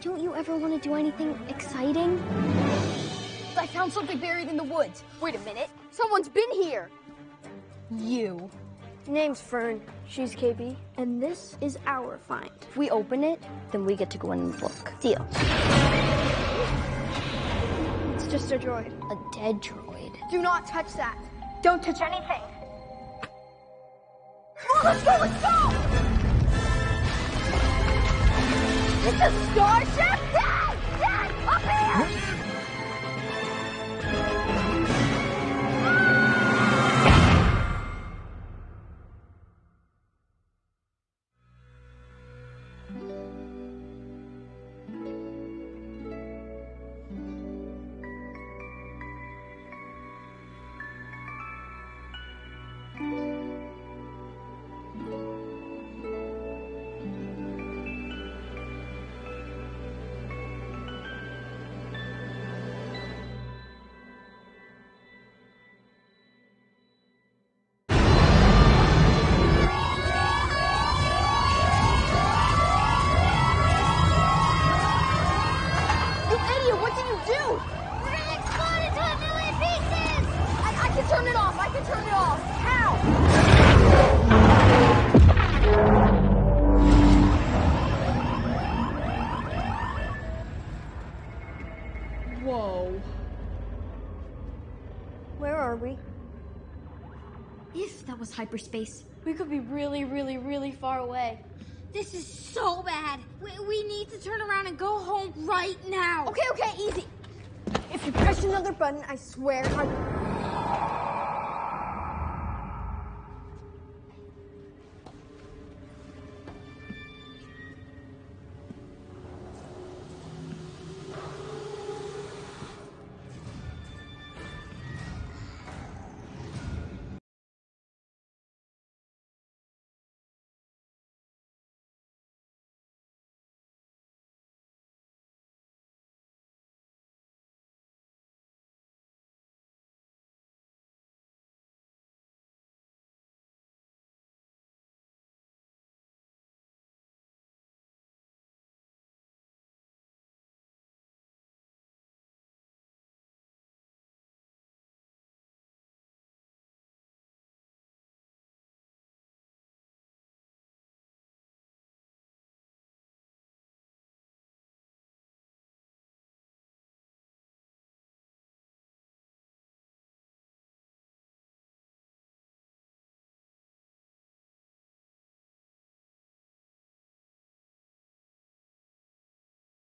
Don't you ever want to do anything exciting? I found something buried in the woods. Wait a minute. Someone's been here. You. Name's Fern. She's KB. And this is our find. If we open it, then we get to go in and look. Deal. It's just a droid. A dead droid. Do not touch that. Don't touch anything. Oh, let's go, let's go! It's a starship! Dad! Dad! Up here! Whoa. Where are we? If that was hyperspace. We could be really, really, really far away. This is so bad. We need to turn around and go home right now. Okay, easy. If you press another button, I swear I...